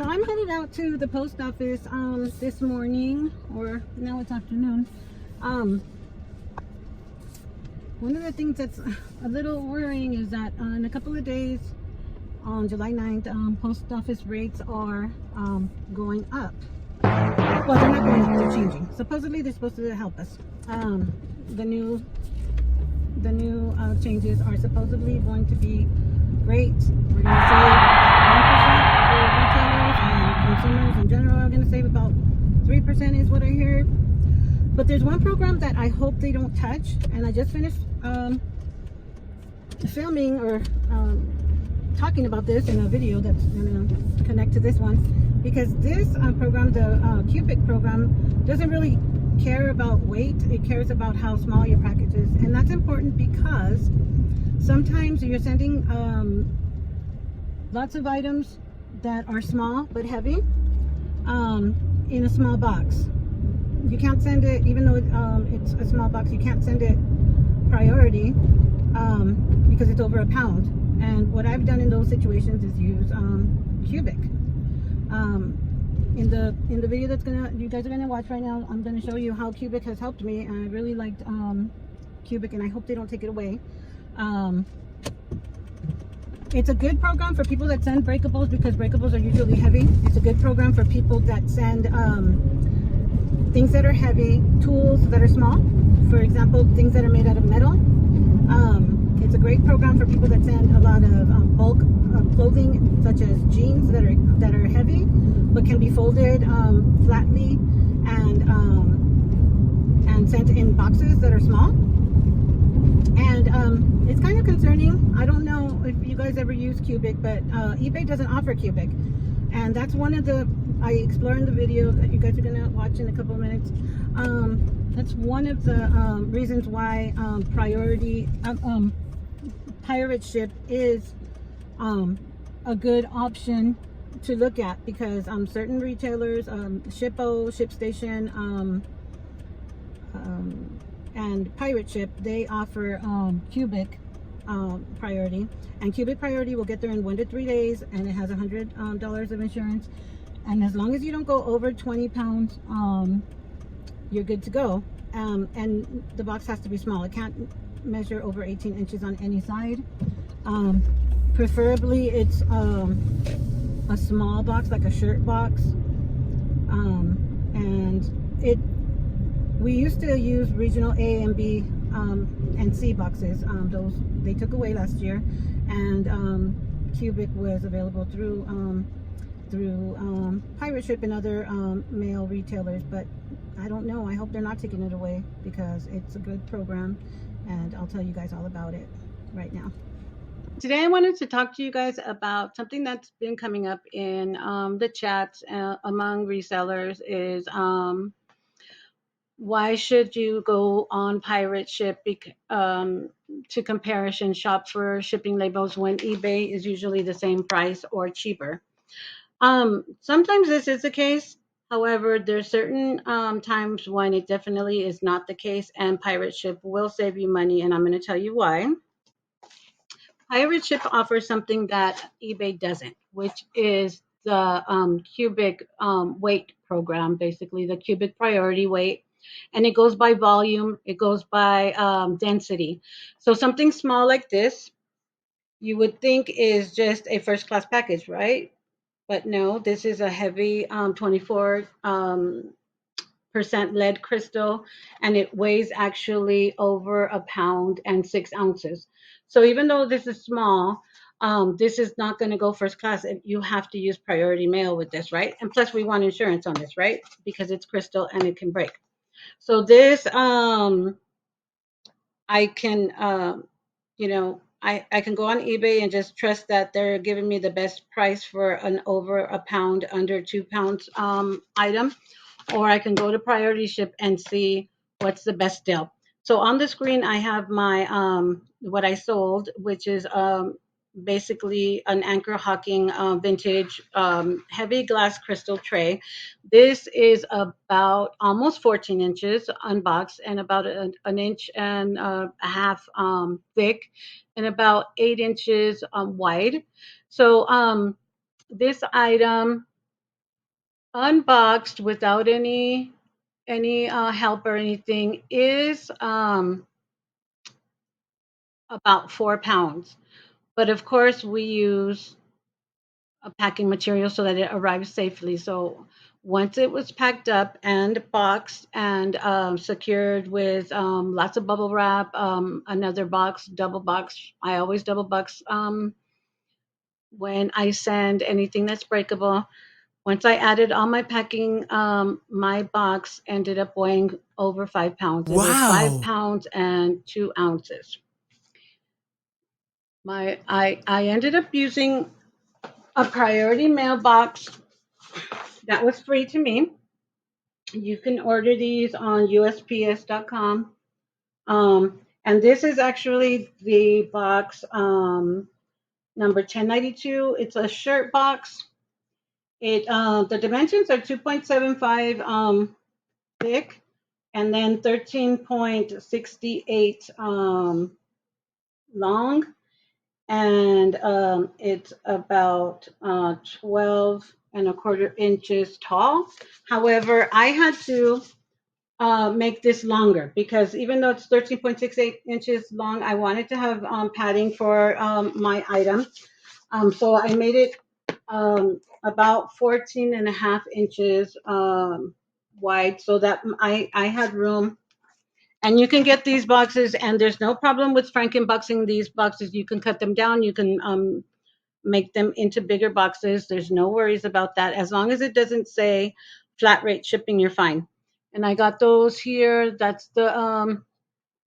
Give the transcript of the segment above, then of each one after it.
So I'm headed out to the post office this morning, or now it's afternoon. One of the things that's a little worrying is that in a couple of days, on July 9th, post office rates are going up. Well, they're not going up, they're changing. Supposedly they're supposed to help us. The new changes are supposedly going to be great. We're going to save 1% for retailers, and consumers in general are going to save about 3% is what I heard. But there's one program that I hope they don't touch, and I just finished filming or talking about this in a video that's going to connect to this one, because this program, the Cubic program, doesn't really care about weight. It cares about how small your package is, and that's important because sometimes you're sending lots of items that are small but heavy in a small box. You can't send it, even though it's a small box, you can't send it priority because it's over a pound. And what I've done in those situations is use Cubic. In the video that's you guys are gonna watch right now, I'm gonna show you how Cubic has helped me, and I really liked Cubic, and I hope they don't take it away. It's a good program for people that send breakables, because breakables are usually heavy. It's a good program for people that send things that are heavy, tools that are small. For example, things that are made out of metal. It's a great program for people that send a lot of bulk clothing, such as jeans that are heavy but can be folded flatly and sent in boxes that are small. And it's kind of concerning. I don't know if you guys ever use Cubic, but eBay doesn't offer Cubic, and that's one of the I explore in the video that you guys are gonna watch in a couple of minutes. That's one of the reasons why pirate ship is a good option to look at, because certain retailers, Shippo, ShipStation, and Pirate Ship, they offer Cubic priority, and Cubic priority will get there in 1 to 3 days, and it has $100 of insurance, and as long as you don't go over 20 pounds, you're good to go. And the box has to be small. It can't measure over 18 inches on any side. Preferably it's a small box, like a shirt box. And we used to use regional A and B and C boxes. Those they took away last year, and Cubic was available through Pirate Ship and other mail retailers. But I don't know, I hope they're not taking it away, because it's a good program, and I'll tell you guys all about it right now. Today I wanted to talk to you guys about something that's been coming up in the chats among resellers, is why should you go on Pirate Ship to comparison shop for shipping labels when eBay is usually the same price or cheaper. Sometimes this is the case. However, there's certain times when it definitely is not the case, and Pirate Ship will save you money, and I'm going to tell you why. Pirate Ship offers something that eBay doesn't, which is the Cubic weight program, basically the Cubic priority weight. And it goes by volume, it goes by density. So something small like this, you would think is just a first class package, right? But no, this is a heavy 24% lead crystal, and it weighs actually over a pound and 6 ounces. So even though this is small, this is not going to go first class, and you have to use priority mail with this, right? And plus we want insurance on this, right? Because it's crystal and it can break. So this, I can, I can go on eBay and just trust that they're giving me the best price for an over a pound, under 2 pounds item, or I can go to Priority Ship and see what's the best deal. So on the screen, I have my what I sold, which is basically an Anchor Hawking vintage heavy glass crystal tray. This is about almost 14 inches unboxed, and about an inch and a half thick, and about 8 inches wide. So this item unboxed without any help or anything is about 4 pounds. But of course, we use a packing material so that it arrives safely. So once it was packed up and boxed and secured with lots of bubble wrap, another box, double box. I always double box when I send anything that's breakable. Once I added all my packing, my box ended up weighing over 5 pounds. It was five Wow. pounds and 2 ounces. I ended up using a priority mailbox that was free to me. You can order these on USPS.com. And this is actually the box number 1092. It's a shirt box. It the dimensions are 2.75 thick and then 13.68 long, and it's about 12 and a quarter inches tall. However, I had to make this longer because even though it's 13.68 inches long, I wanted to have padding for my item. So I made it about 14 and a half inches wide so that I had room. And you can get these boxes, and there's no problem with frankenboxing these boxes. You can cut them down. You can make them into bigger boxes. There's no worries about that. As long as it doesn't say flat rate shipping, you're fine. And I got those here. That's the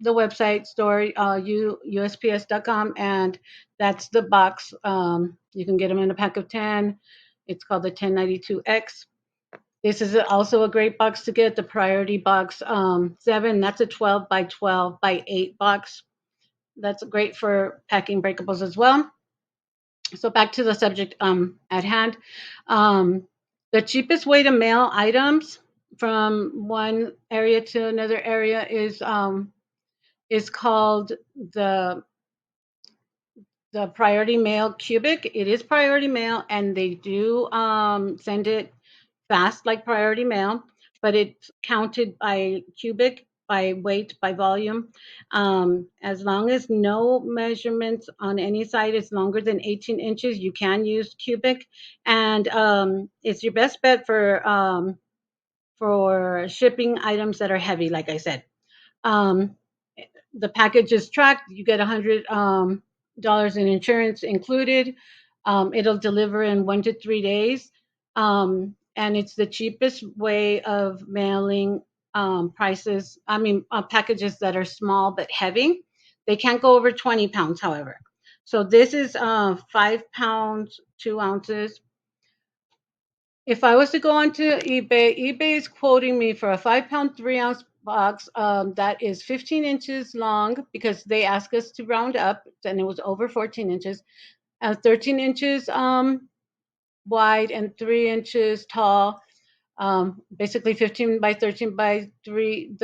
website store, USPS.com, and that's the box. You can get them in a pack of 10. It's called the 1092X. This is also a great box to get, the priority box 7. That's a 12 by 12 by 8 box. That's great for packing breakables as well. So back to the subject at hand. Um, the cheapest way to mail items from one area to another area is called the the priority mail cubic. It is priority mail, and they do send it fast like priority mail, but it's counted by cubic, by weight, by volume. As long as no measurements on any side is longer than 18 inches, you can use cubic, and it's your best bet for shipping items that are heavy, like I said. Um, the package is tracked. You get $100 in insurance included. It'll deliver in 1 to 3 days, and it's the cheapest way of mailing prices. I mean, packages that are small but heavy. They can't go over 20 pounds, however. So this is 5 pounds 2 ounces. If I was to go onto eBay, eBay is quoting me for a 5 pound 3 ounce box that is 15 inches long because they asked us to round up and it was over 14 inches, 13 inches wide and 3 inches tall, basically 15 by 13 by 3.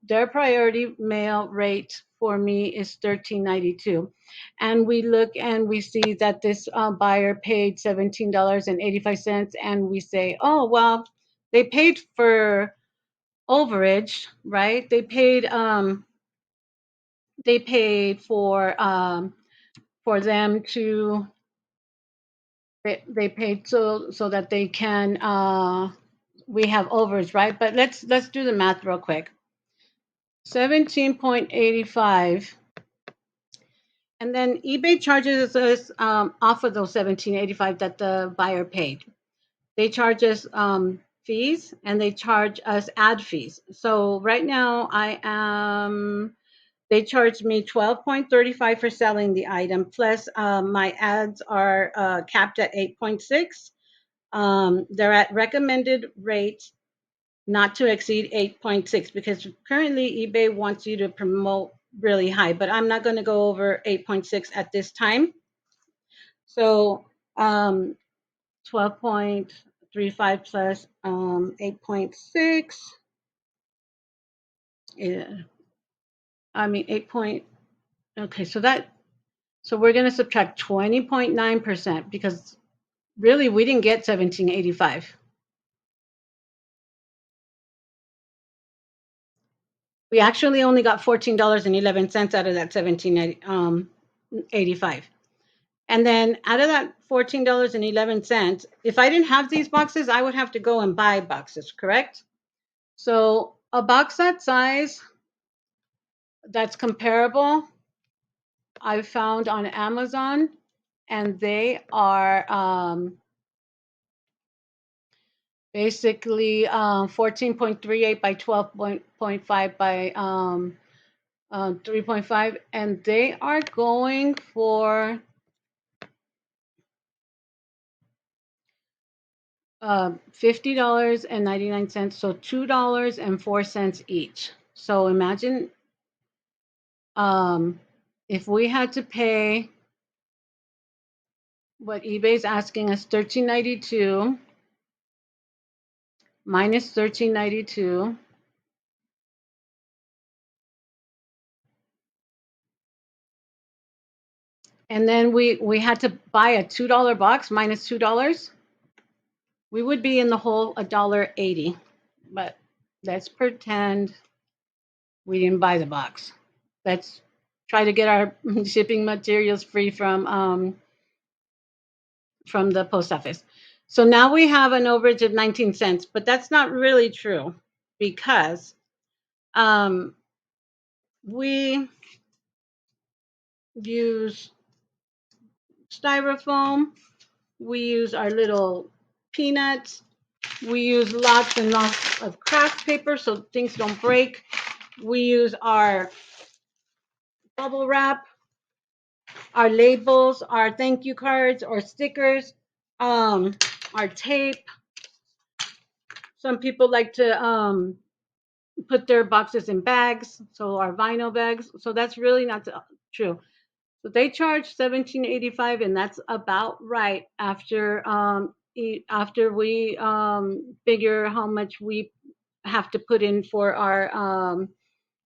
Their priority mail rate for me is 13.92, and we look and we see that this buyer paid $17.85, and we say, oh well, they paid for overage, right? They paid for them to they paid so that they can we have overage, right? But let's do the math real quick. 17.85, and then eBay charges us off of those 17.85 that the buyer paid. They charge us fees, and they charge us ad fees. So right now I am they charge me 12.35 for selling the item, plus my ads are capped at 8.6. They're at recommended rate not to exceed 8.6 because currently eBay wants you to promote really high, but I'm not going to go over 8.6 at this time. So 12.35 plus 8.6, yeah, I mean 8 point, okay, so we're going to subtract 20.9% because really we didn't get 1785. We actually only got $14.11 out of that 17.85. And then out of that $14.11, if I didn't have these boxes, I would have to go and buy boxes, correct? So a box that size that's comparable, I found on Amazon, and they are basically 14.38 by 12.5 by 3.5, and they are going for $50.99, so $2.04 each. So imagine um, if we had to pay what eBay's asking us, 13.92 minus 13.92, and then we had to buy a $2 box minus $2, we would be in the hole $1.80. But let's pretend we didn't buy the box. Let's try to get our shipping materials free from the post office. So now we have an overage of 19 cents, but that's not really true because um, we use styrofoam, we use our little peanuts, we use lots and lots of craft paper so things don't break. We use our bubble wrap, our labels, our thank you cards or stickers, our tape. Some people like to put their boxes in bags, so our vinyl bags. So that's really not true. So they charge 17.85, and that's about right after after we figure how much we have to put in for our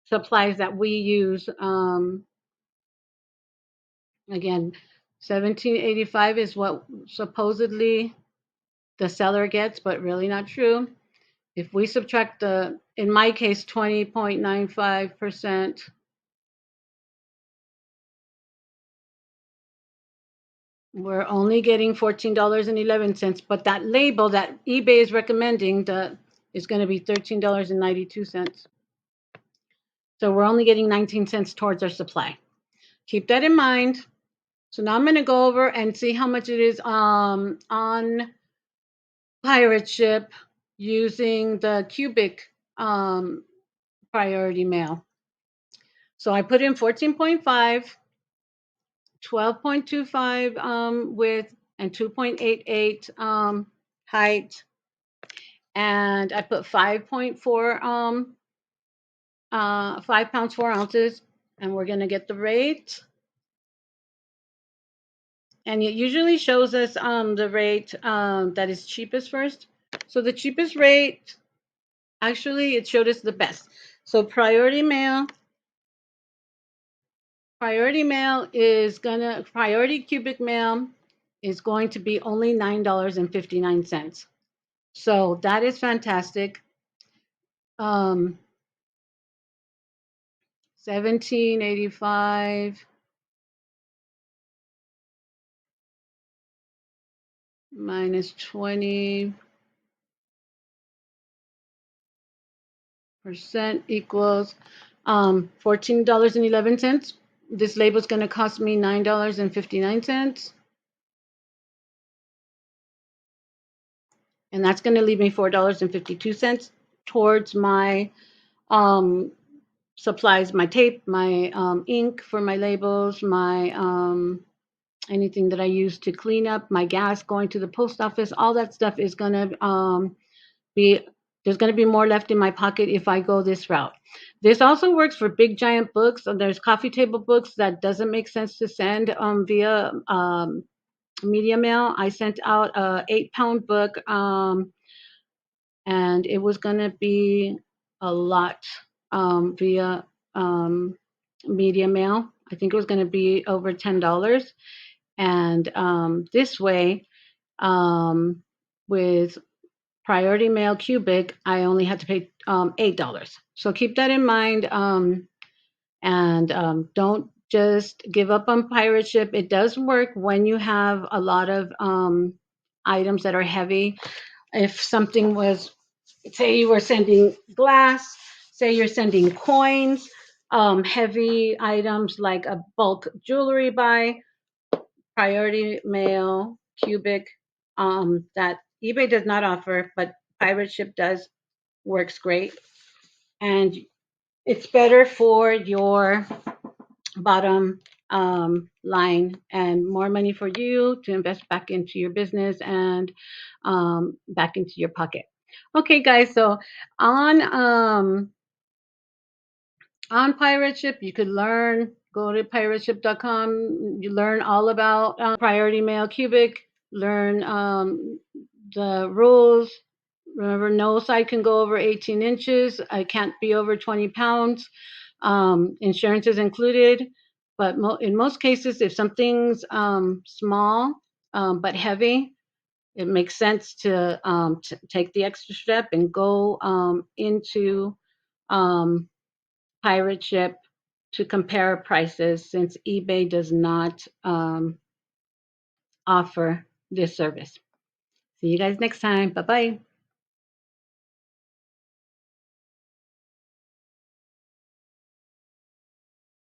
supplies that we use. Again, 17.85 is what supposedly the seller gets, but really not true. If we subtract the, in my case, 20.95%, we're only getting $14.11, but that label that eBay is recommending is going to be $13.92. So we're only getting 19 cents towards our supply. Keep that in mind. So now I'm going to go over and see how much it is on pirate ship using the cubic priority mail. So I put in 14.5, 12.25 width, and 2.88 height. And I put 5.4 5 pounds 4 ounces, and we're going to get the rate. And it usually shows us the rate that is cheapest first. So the cheapest rate, actually, it showed us the best. So priority mail priority cubic mail is going to be only $9.59. So that is fantastic. 17.85 minus 20% equals $14.11. This label is going to cost me $9.59. And that's going to leave me $4.52 towards my supplies, my tape, my ink for my labels, my anything that I use to clean up, my gas going to the post office. All that stuff is going to be, there's going to be more left in my pocket if I go this route. This also works for big giant books. There's coffee table books that doesn't make sense to send via media mail. I sent out a 8-pound book, and it was going to be a lot via media mail. I think it was going to be over $10. And this way, with Priority Mail Cubic, I only had to pay $8. So keep that in mind. And don't just give up on pirate ship. It does work when you have a lot of items that are heavy. If something was, say you were sending glass, say you're sending coins, heavy items like a bulk jewelry buy, priority mail, cubic, that eBay does not offer, but pirate ship does, works great. And it's better for your bottom line and more money for you to invest back into your business and back into your pocket. Okay, guys. So on um, on pirate ship, you could learn. Go to pirateship.com. You learn all about priority mail cubic. Learn the rules. Remember, no side can go over 18 inches. I can't be over 20 pounds. Insurance is included, but in most cases, if something's small but heavy, it makes sense to take the extra step and go into um, pirate ship to compare prices since eBay does not offer this service. See you guys next time. Bye bye.